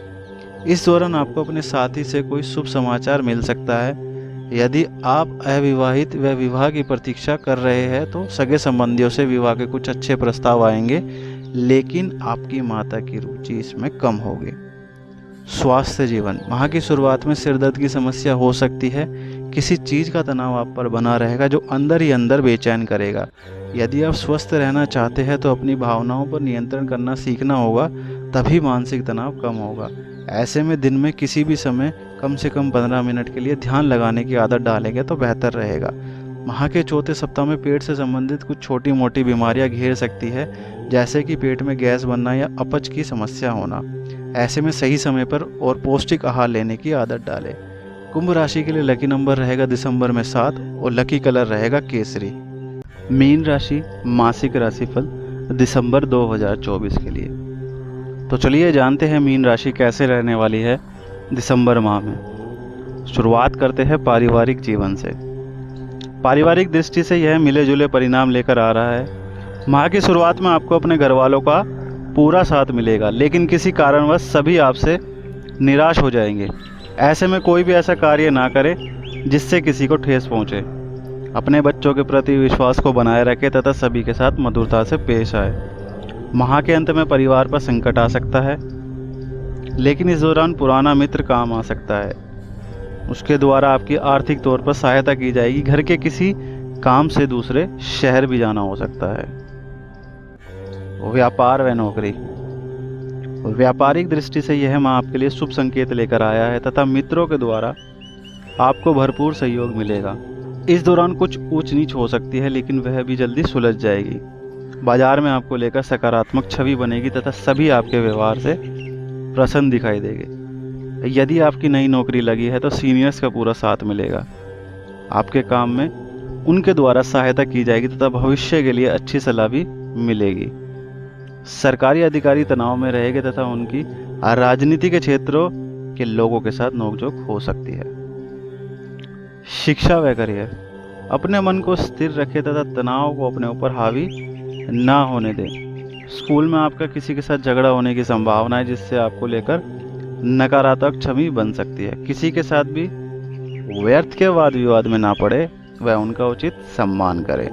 Speaker 1: इस दौरान आपको अपने साथी से कोई शुभ समाचार मिल सकता है। यदि आप अविवाहित व विवाह की प्रतीक्षा कर रहे हैं तो सगे संबंधियों से विवाह के कुछ अच्छे प्रस्ताव आएंगे, लेकिन आपकी माता की रुचि इसमें कम होगी। स्वास्थ्य जीवन, माह की शुरुआत में सिर दर्द की समस्या हो सकती है। किसी चीज़ का तनाव आप पर बना रहेगा जो अंदर ही अंदर बेचैन करेगा। यदि आप स्वस्थ रहना चाहते हैं तो अपनी भावनाओं पर नियंत्रण करना सीखना होगा, तभी मानसिक तनाव कम होगा। ऐसे में दिन में किसी भी समय कम से कम 15 मिनट के लिए ध्यान लगाने की आदत डालेंगे तो बेहतर रहेगा। माह के चौथे सप्ताह में पेट से संबंधित कुछ छोटी मोटी बीमारियां घेर सकती है, जैसे कि पेट में गैस बनना या अपच की समस्या होना। ऐसे में सही समय पर और पौष्टिक आहार लेने की आदत डालें। कुंभ राशि के लिए लकी नंबर रहेगा दिसंबर में 7 और लकी कलर रहेगा केसरी। मीन राशि मासिक राशिफल दिसंबर 2024 के लिए। तो चलिए जानते हैं मीन राशि कैसे रहने वाली है दिसंबर माह में। शुरुआत करते हैं पारिवारिक जीवन से। पारिवारिक दृष्टि से यह मिले जुले परिणाम लेकर आ रहा है। माह की शुरुआत में आपको अपने घर वालों का पूरा साथ मिलेगा, लेकिन किसी कारणवश सभी आपसे निराश हो जाएंगे। ऐसे में कोई भी ऐसा कार्य ना करे जिससे किसी को ठेस पहुंचे। अपने बच्चों के प्रति विश्वास को बनाए रखें तथा सभी के साथ मधुरता से पेश आए। माह के अंत में परिवार पर संकट आ सकता है, लेकिन इस दौरान पुराना मित्र काम आ सकता है। उसके द्वारा आपकी आर्थिक तौर पर सहायता की जाएगी। घर के किसी काम से दूसरे शहर भी जाना हो सकता है। व्यापार व नौकरी, व्यापारिक दृष्टि से यह माह आपके लिए शुभ संकेत लेकर आया है तथा मित्रों के द्वारा आपको भरपूर सहयोग मिलेगा। इस दौरान कुछ ऊंच नीच हो सकती है, लेकिन वह भी जल्दी सुलझ जाएगी। बाजार में आपको लेकर सकारात्मक छवि बनेगी तथा सभी आपके व्यवहार से प्रसन्न दिखाई देंगे। यदि आपकी नई नौकरी लगी है तो सीनियर्स का पूरा साथ मिलेगा। आपके काम में उनके द्वारा सहायता की जाएगी तथा भविष्य के लिए अच्छी सलाह भी मिलेगी। सरकारी अधिकारी तनाव में रहेंगे तथा उनकी राजनीति के क्षेत्रों के लोगों के साथ नोकझोंक हो सकती है। शिक्षा व करियर, अपने मन को स्थिर रखें तथा तनाव को अपने ऊपर हावी ना होने दें। स्कूल में आपका किसी के साथ झगड़ा होने की संभावना है, जिससे आपको लेकर नकारात्मक छवि बन सकती है। किसी के साथ भी व्यर्थ के वाद विवाद में ना पड़े, वह उनका उचित सम्मान करें।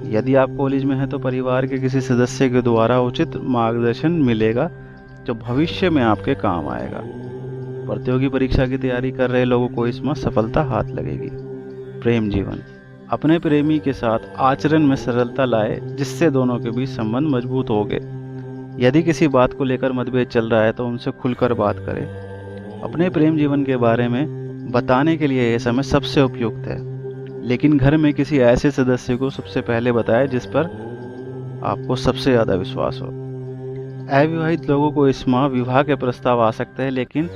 Speaker 1: यदि आप कॉलेज में हैं तो परिवार के किसी सदस्य के द्वारा उचित मार्गदर्शन मिलेगा जो भविष्य में आपके काम आएगा। प्रतियोगी परीक्षा की तैयारी कर रहे लोगों को इसमें सफलता हाथ लगेगी। प्रेम जीवन, अपने प्रेमी के साथ आचरण में सरलता लाए, जिससे दोनों के बीच संबंध मजबूत होंगे। यदि किसी बात को लेकर मतभेद चल रहा है तो उनसे खुलकर बात करें। अपने प्रेम जीवन के बारे में बताने के लिए यह समय सबसे उपयुक्त है, लेकिन घर में किसी ऐसे सदस्य को सबसे पहले बताएं जिस पर आपको सबसे ज़्यादा विश्वास हो। अविवाहित लोगों को इस माह विवाह के प्रस्ताव आ सकते हैं, लेकिन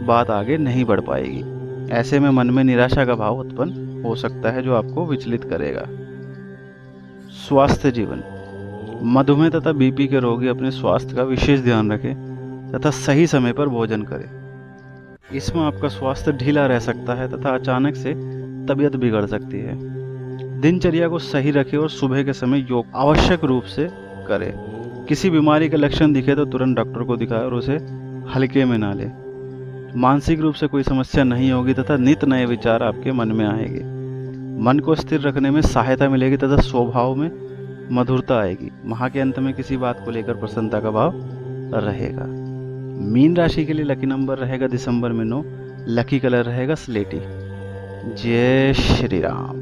Speaker 1: बात आगे नहीं बढ़ पाएगी। ऐसे में मन में निराशा का भाव उत्पन्न हो सकता है, जो आपको विचलित करेगा। स्वास्थ्य जीवन। मधुमेह तथा बीपी के रोगी अपने स्वास्थ्य का विशेष ध्यान रखें तथा सही समय पर भोजन करें। इसमें आपका स्वास्थ्य ढीला रह सकता है तथा अचानक से तबीयत बिगड़ सकती है। दिनचर्या को सही रखें और सुबह के समय योग आवश्यक रूप से करें। किसी बीमारी के लक्षण दिखे तो तुरंत डॉक्टर को दिखाएं और उसे हल्के में ना लें। मानसिक रूप से कोई समस्या नहीं होगी तथा नित नए विचार आपके मन में आएंगे। मन को स्थिर रखने में सहायता मिलेगी तथा स्वभाव में मधुरता आएगी। माह के अंत में किसी बात को लेकर प्रसन्नता का भाव रहेगा। मीन राशि के लिए लकी नंबर रहेगा दिसंबर में 9, लकी कलर रहेगा स्लेटी। जय श्री राम।